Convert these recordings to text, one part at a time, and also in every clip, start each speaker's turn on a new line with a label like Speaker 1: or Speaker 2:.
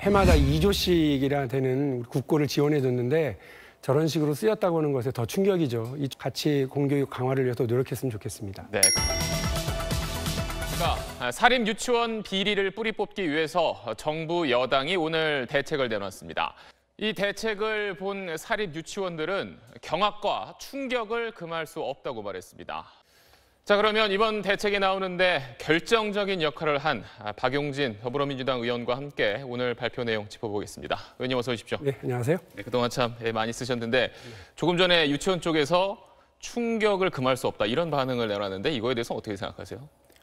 Speaker 1: 해마다 2조씩이나 되는 국고를 지원해줬는데 저런 식으로 쓰였다고 하는 것에 더 충격이죠. 이 같이 공교육 강화를 위해서 노력했으면 좋겠습니다.
Speaker 2: 네. 사립 유치원 비리를 뿌리 뽑기 위해서 정부 여당이 오늘 대책을 내놨습니다. 이 대책을 본 사립 유치원들은 경악과 충격을 금할 수 없다고 말했습니다. 자, 그러면 이번 대책에 나오는데 결정적인 역할을 한 박용진 더불어민주당 의원과 함께 오늘 발표 내용 짚어보겠습니다. 의원님 어서 오십시오.
Speaker 1: 네, 안녕하세요.
Speaker 2: 네, 그동안 참 많이 쓰셨는데 조금 전에 유치원 쪽에서 충격을 금할 수 없다 이런 반응을 내놨는데 이거에 대해서 어떻게 생각하세요?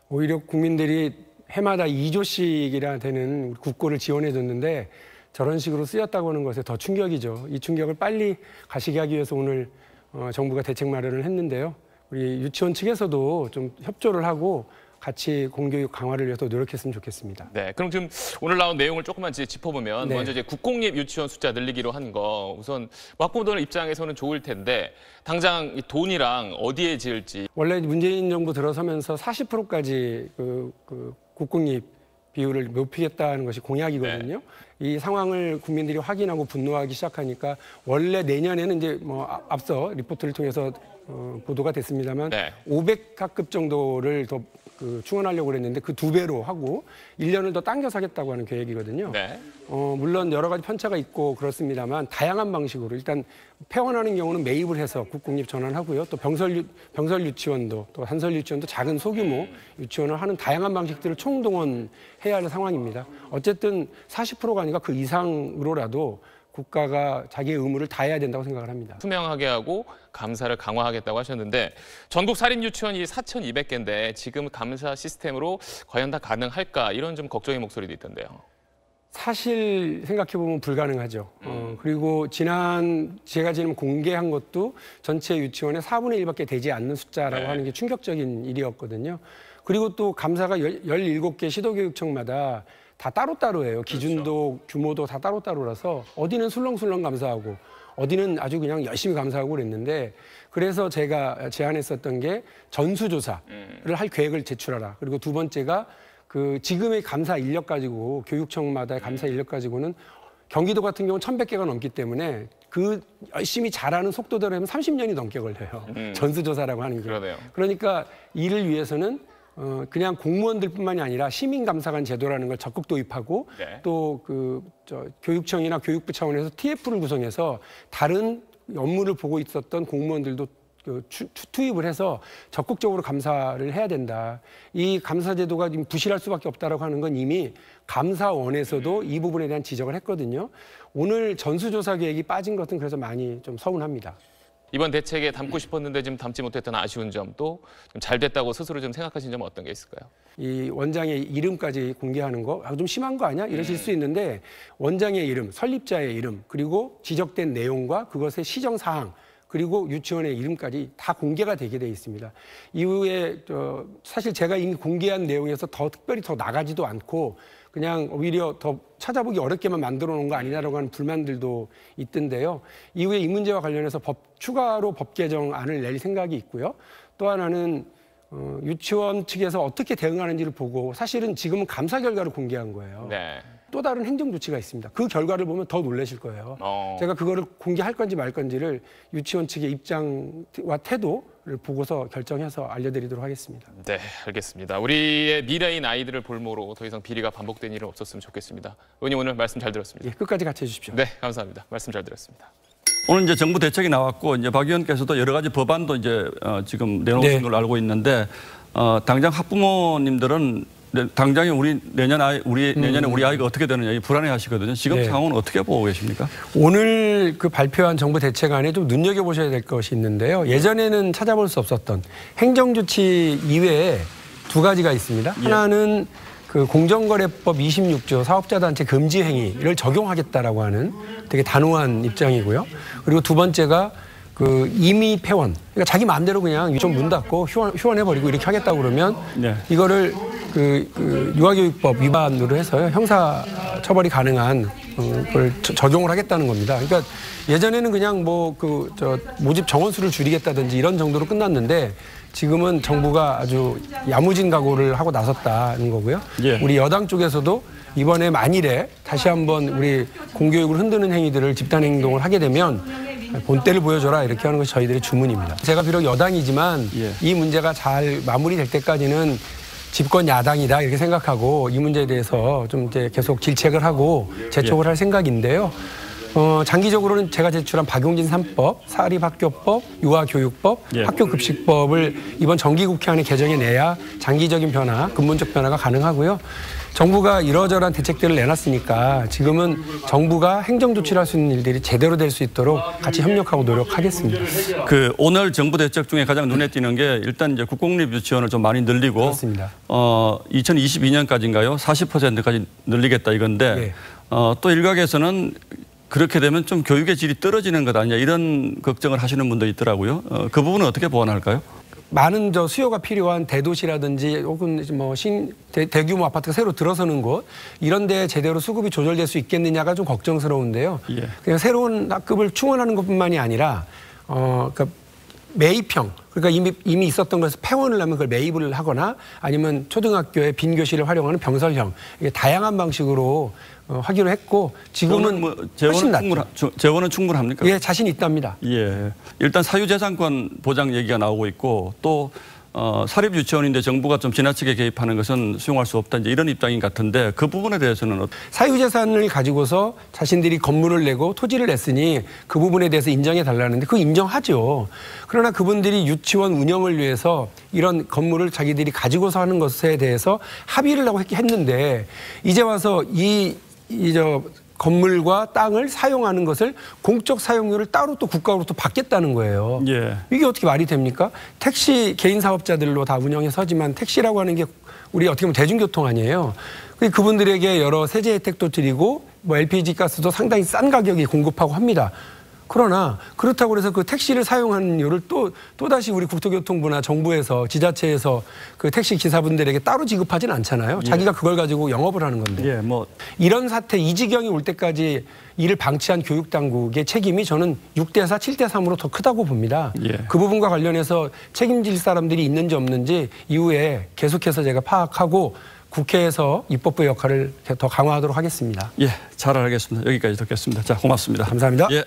Speaker 1: 오히려 국민들이 해마다 2조씩이나 되는 국고를 지원해줬는데 저런 식으로 쓰였다고 하는 것에 더 충격이죠. 이 충격을 빨리 가시게 하기 위해서 오늘 정부가 대책 마련을 했는데요. 우리 유치원 측에서도 좀 협조를 하고 같이 공교육 강화를 위해서 노력했으면 좋겠습니다.
Speaker 2: 네, 그럼 지금 오늘 나온 내용을 조금만 짚어보면
Speaker 1: 네.
Speaker 2: 먼저 이제 국공립 유치원 숫자 늘리기로 한 거 우선 학부모들 입장에서는 좋을 텐데 당장 이 돈이랑 어디에 지을지.
Speaker 1: 원래 문재인 정부 들어서면서 40%까지 국공립 비율을 높이겠다는 것이 공약이거든요. 네. 이 상황을 국민들이 확인하고 분노하기 시작하니까 원래 내년에는 이제 앞서 리포트를 통해서 보도가 됐습니다만 네. 500학급 정도를 더 충원하려고 그랬는데 그 2배로 하고 1년을 더 당겨서 하겠다고 하는 계획이거든요. 네. 물론 여러 가지 편차가 있고 그렇습니다만 다양한 방식으로 일단 폐원하는 경우는 매입을 해서 국공립 전환하고요. 또 병설 유치원도 또 한설 유치원도 작은 소규모 유치원을 하는 다양한 방식들을 총동원해야 할 상황입니다. 어쨌든 40%가 아니라 그 이상으로라도 국가가 자기의 의무를 다해야 된다고 생각을 합니다.
Speaker 2: 투명하게 하고 감사를 강화하겠다고 하셨는데 전국 사립 유치원이 4,200개인데 지금 감사 시스템으로 과연 다 가능할까 이런 좀 걱정의 목소리도 있던데요.
Speaker 1: 사실 생각해보면 불가능하죠. 그리고 제가 지금 공개한 것도 전체 유치원의 4분의 1밖에 되지 않는 숫자라고 네. 하는 게 충격적인 일이었거든요. 그리고 또 감사가 17개 시도교육청마다 다 따로따로예요. 기준도 그렇죠. 규모도 다 따로따로라서 어디는 술렁술렁 감사하고 어디는 아주 그냥 열심히 감사하고 그랬는데 그래서 제가 제안했었던 게 전수조사를 할 계획을 제출하라. 그리고 두 번째가 지금의 감사 인력 가지고 교육청마다의 감사 인력 가지고는 경기도 같은 경우는 1,100개가 넘기 때문에 열심히 잘하는 속도대로 하면 30년이 넘게 걸려요. 전수조사라고 하는 게.
Speaker 2: 그러네요.
Speaker 1: 그러니까 이를 위해서는 그냥 공무원들뿐만이 아니라 시민감사관 제도라는 걸 적극 도입하고 네. 또 교육청이나 교육부 차원에서 TF를 구성해서 다른 업무를 보고 있었던 공무원들도 투입을 해서 적극적으로 감사를 해야 된다. 이 감사 제도가 지금 부실할 수밖에 없다라고 하는 건 이미 감사원에서도 이 부분에 대한 지적을 했거든요. 오늘 전수조사 계획이 빠진 것은 그래서 많이 좀 서운합니다.
Speaker 2: 이번 대책에 담고 싶었는데 지금 담지 못했던 아쉬운 점도 좀 잘 됐다고 스스로 좀 생각하신 점은 어떤 게 있을까요?
Speaker 1: 이 원장의 이름까지 공개하는 거 좀 심한 거 아니야? 이러실 수 있는데 원장의 이름, 설립자의 이름, 그리고 지적된 내용과 그것의 시정사항, 그리고 유치원의 이름까지 다 공개가 되게 돼 있습니다. 이후에 사실 제가 이미 공개한 내용에서 특별히 더 나가지도 않고 그냥 오히려 더 찾아보기 어렵게만 만들어 놓은 거 아니냐라고 하는 불만들도 있던데요. 이후에 이 문제와 관련해서 추가로 법 개정안을 낼 생각이 있고요. 또 하나는 유치원 측에서 어떻게 대응하는지를 보고 사실은 지금은 감사 결과를 공개한 거예요. 네. 또 다른 행정 조치가 있습니다. 그 결과를 보면 더 놀라실 거예요. 제가 그거를 공개할 건지 말 건지를 유치원 측의 입장과 태도를 보고서 결정해서 알려드리도록 하겠습니다.
Speaker 2: 네, 알겠습니다. 우리의 미래인 아이들을 볼모로 더 이상 비리가 반복된 일은 없었으면 좋겠습니다. 의원님 오늘 말씀 잘 들었습니다.
Speaker 1: 예, 끝까지 같이 해주십시오.
Speaker 2: 네, 감사합니다. 말씀 잘 들었습니다.
Speaker 3: 오늘 이제 정부 대책이 나왔고 이제 박 의원께서도 여러 가지 법안도 이제 지금 내놓으신 네. 걸로 알고 있는데 당장 학부모님들은 당장에 내년에 우리 아이가 어떻게 되느냐 불안해하시거든요. 지금 네. 상황은 어떻게 보고 계십니까?
Speaker 1: 오늘 발표한 정부 대책안에 좀 눈여겨보셔야 될 것이 있는데요. 예전에는 찾아볼 수 없었던 행정조치 이외에 2가지가 있습니다. 예. 하나는 공정거래법 26조 사업자단체 금지 행위를 적용하겠다라고 하는 되게 단호한 입장이고요. 그리고 두 번째가 임의 폐원. 그러니까 자기 마음대로 그냥 유치원 문 닫고 휴원해버리고 이렇게 하겠다고 그러면 네. 이거를 유아교육법 위반으로 해서요. 형사 처벌이 가능한 걸 적용을 하겠다는 겁니다. 그러니까 예전에는 그냥 모집 정원수를 줄이겠다든지 이런 정도로 끝났는데 지금은 정부가 아주 야무진 각오를 하고 나섰다는 거고요.
Speaker 3: 예.
Speaker 1: 우리 여당 쪽에서도 이번에 만일에 다시 한번 우리 공교육을 흔드는 행위들을 집단 행동을 하게 되면 본때를 보여줘라 이렇게 하는 것이 저희들의 주문입니다. 제가 비록 여당이지만
Speaker 3: 예.
Speaker 1: 이 문제가 잘 마무리될 때까지는 집권 야당이다 이렇게 생각하고 이 문제에 대해서 좀 이제 계속 질책을 하고 재촉을 할 생각인데요. 장기적으로는 제가 제출한 박용진 3법, 사립학교법, 유아교육법,
Speaker 3: 예.
Speaker 1: 학교급식법을 이번 정기국회 안에 개정해내야 장기적인 변화, 근본적 변화가 가능하고요. 정부가 이러저러한 대책들을 내놨으니까 지금은 정부가 행정조치를 할 수 있는 일들이 제대로 될 수 있도록 같이 협력하고 노력하겠습니다.
Speaker 3: 오늘 정부 대책 중에 가장 눈에 띄는 게 일단 이제 국공립 유치원을 좀 많이 늘리고
Speaker 1: 그렇습니다.
Speaker 3: 2022년까지인가요? 40%까지 늘리겠다 이건데
Speaker 1: 네.
Speaker 3: 또 일각에서는 그렇게 되면 좀 교육의 질이 떨어지는 것 아니냐 이런 걱정을 하시는 분도 있더라고요. 그 부분은 어떻게 보완할까요?
Speaker 1: 많은 수요가 필요한 대도시라든지 혹은 뭐 대규모 아파트가 새로 들어서는 곳 이런 데 제대로 수급이 조절될 수 있겠느냐가 좀 걱정스러운데요.
Speaker 3: 예.
Speaker 1: 그냥 새로운 학급을 충원하는 것뿐만이 아니라 그러니까 매입형 그러니까 이미 있었던 것에서 폐원을 하면 그걸 매입을 하거나 아니면 초등학교의 빈 교실을 활용하는 병설형 이게 다양한 방식으로 하기로 했고 지금은 훨씬 낫죠.
Speaker 3: 재원은 충분합니까?
Speaker 1: 예, 자신 있답니다.
Speaker 3: 예, 일단 사유재산권 보장 얘기가 나오고 있고 또 사립 유치원인데 정부가 좀 지나치게 개입하는 것은 수용할 수 없다 이제 이런 입장인 것 같은데 그 부분에 대해서는
Speaker 1: 사유재산을 가지고서 자신들이 건물을 내고 토지를 냈으니 그 부분에 대해서 인정해 달라는데 그거 인정하죠. 그러나 그분들이 유치원 운영을 위해서 이런 건물을 자기들이 가지고서 하는 것에 대해서 합의를 하고 했는데 이제 와서 건물과 땅을 사용하는 것을 공적 사용료를 따로 또 국가로부터 받겠다는 거예요.
Speaker 3: 예.
Speaker 1: 이게 어떻게 말이 됩니까? 택시 개인 사업자들로 다 운영해서지만 택시라고 하는 게 우리 어떻게 보면 대중교통 아니에요. 그분들에게 여러 세제 혜택도 드리고 뭐 LPG 가스도 상당히 싼 가격에 공급하고 합니다. 그러나 그렇다고 해서 그 택시를 사용하는 이유를 또다시 우리 국토교통부나 정부에서 지자체에서 그 택시 기사분들에게 따로 지급하지는 않잖아요.
Speaker 3: 예.
Speaker 1: 자기가 그걸 가지고 영업을 하는 건데.
Speaker 3: 예,
Speaker 1: 이런 사태 이 지경이 올 때까지 이를 방치한 교육당국의 책임이 저는 6대4, 7대3으로 더 크다고 봅니다.
Speaker 3: 예.
Speaker 1: 그 부분과 관련해서 책임질 사람들이 있는지 없는지 이후에 계속해서 제가 파악하고 국회에서 입법부 역할을 더 강화하도록 하겠습니다.
Speaker 3: 예, 잘 알겠습니다. 여기까지 듣겠습니다. 자, 고맙습니다.
Speaker 1: 감사합니다.
Speaker 3: 예.